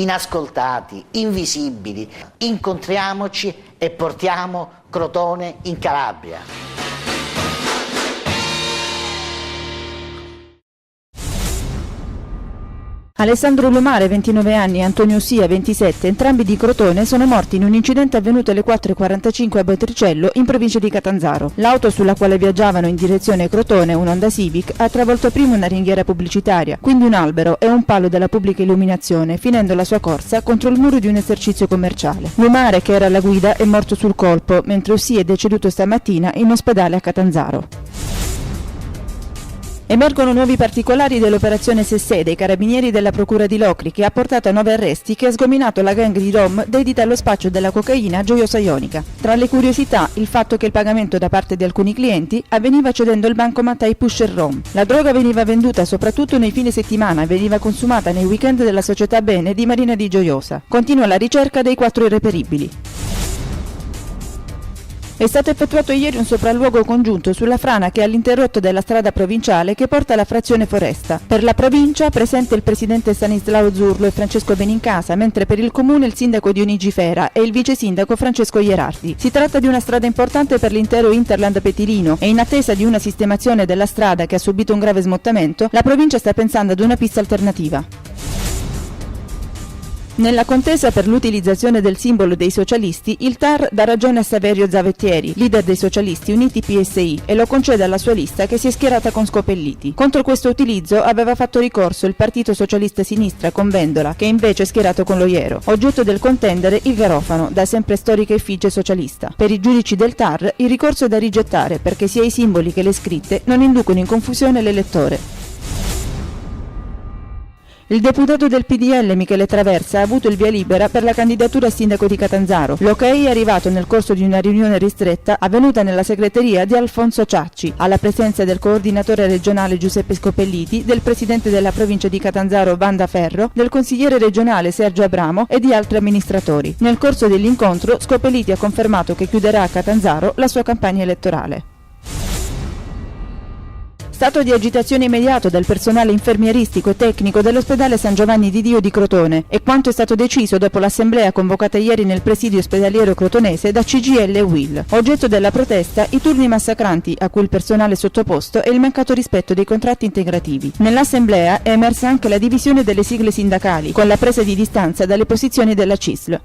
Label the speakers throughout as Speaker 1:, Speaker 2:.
Speaker 1: inascoltati, invisibili. Incontriamoci e portiamo Crotone in Calabria.
Speaker 2: Alessandro Lomare, 29 anni, e Antonio Sia, 27, entrambi di Crotone, sono morti in un incidente avvenuto alle 4:45 a Botricello, in provincia di Catanzaro. L'auto sulla quale viaggiavano in direzione Crotone, un Honda Civic, ha travolto prima una ringhiera pubblicitaria, quindi un albero e un palo della pubblica illuminazione, finendo la sua corsa contro il muro di un esercizio commerciale. Lomare, che era alla guida, è morto sul colpo, mentre Sia è deceduto stamattina in ospedale a Catanzaro. Emergono nuovi particolari dell'operazione Sessè dei carabinieri della procura di Locri, che ha portato a 9 arresti, che ha sgominato la gang di Rom dedita allo spaccio della cocaina a Gioiosa Ionica. Tra le curiosità, il fatto che il pagamento da parte di alcuni clienti avveniva cedendo il bancomat ai pusher Rom. La droga veniva venduta soprattutto nei fine settimana e veniva consumata nei weekend della società Bene di Marina di Gioiosa. Continua la ricerca dei 4 irreperibili. È stato effettuato ieri un sopralluogo congiunto sulla frana che è all'interrotto della strada provinciale che porta alla frazione Foresta. Per la provincia presente il presidente Stanislao Zurlo e Francesco Benincasa, mentre per il comune il sindaco Dionigi Fera e il vice sindaco Francesco Ierardi. Si tratta di una strada importante per l'intero Interland Petilino e in attesa di una sistemazione della strada che ha subito un grave smottamento, la provincia sta pensando ad una pista alternativa. Nella contesa per l'utilizzazione del simbolo dei socialisti, il TAR dà ragione a Saverio Zavettieri, leader dei socialisti uniti PSI, e lo concede alla sua lista che si è schierata con Scopelliti. Contro questo utilizzo aveva fatto ricorso il Partito Socialista Sinistra con Vendola, che invece è schierato con lo Iero. Oggetto del contendere il Garofano, da sempre storica effigie socialista. Per i giudici del TAR il ricorso è da rigettare perché sia i simboli che le scritte non inducono in confusione l'elettore. Il deputato del PDL Michele Traversa ha avuto il via libera per la candidatura a sindaco di Catanzaro. L'ok è arrivato nel corso di una riunione ristretta avvenuta nella segreteria di Alfonso Ciacci, alla presenza del coordinatore regionale Giuseppe Scopelliti, del presidente della provincia di Catanzaro Vanda Ferro, del consigliere regionale Sergio Abramo e di altri amministratori. Nel corso dell'incontro Scopelliti ha confermato che chiuderà a Catanzaro la sua campagna elettorale. Stato di agitazione immediato del personale infermieristico e tecnico dell'ospedale San Giovanni di Dio di Crotone è quanto è stato deciso dopo l'assemblea convocata ieri nel presidio ospedaliero crotonese da CGIL e UIL. Oggetto della protesta i turni massacranti a cui il personale è sottoposto e il mancato rispetto dei contratti integrativi. Nell'assemblea è emersa anche la divisione delle sigle sindacali, con la presa di distanza dalle posizioni della CISL.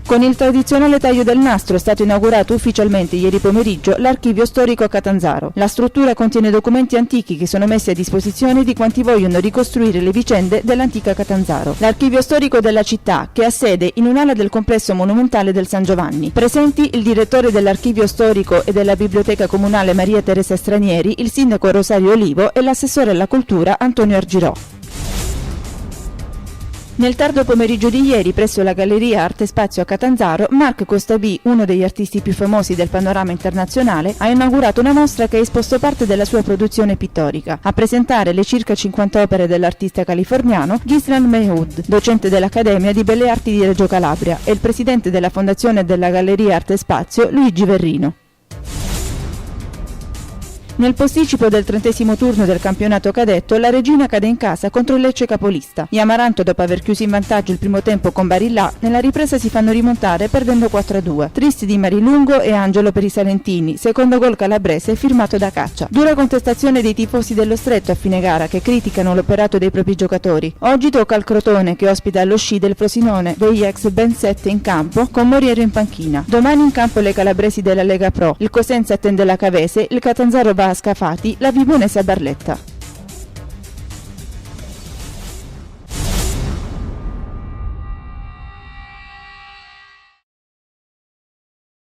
Speaker 2: Con il tradizionale taglio del nastro è stato inaugurato ufficialmente ieri pomeriggio l'archivio storico a Catanzaro. La struttura contiene documenti antichi che sono messi a disposizione di quanti vogliono ricostruire le vicende dell'antica Catanzaro. L'archivio storico della città, che ha sede in un'ala del complesso monumentale del San Giovanni. Presenti il direttore dell'archivio storico e della biblioteca comunale Maria Teresa Stranieri, il sindaco Rosario Olivo e l'assessore alla cultura Antonio Argirò. Nel tardo pomeriggio di ieri, presso la Galleria Arte Spazio a Catanzaro, Marc Costabì, uno degli artisti più famosi del panorama internazionale, ha inaugurato una mostra che ha esposto parte della sua produzione pittorica. A presentare le circa 50 opere dell'artista californiano Ghizlan Mehud, docente dell'Accademia di Belle Arti di Reggio Calabria, e il presidente della fondazione della Galleria Arte Spazio, Luigi Verrino. Nel posticipo del 30° turno del campionato cadetto, la Regina cade in casa contro il Lecce capolista. Gli Amaranto, dopo aver chiuso in vantaggio il primo tempo con Barillà, nella ripresa si fanno rimontare perdendo 4-2. Tristi di Marilungo e Angelo per i salentini, secondo gol calabrese firmato da Caccia. Dura contestazione dei tifosi dello Stretto a fine gara che criticano l'operato dei propri giocatori. Oggi tocca al Crotone, che ospita lo sci del Frosinone degli ex Ben 7 in campo con Moriero in panchina. Domani in campo le calabresi della Lega Pro, il Cosenza attende la Cavese, il Catanzaro va a Scafati, la Vibonese a Barletta.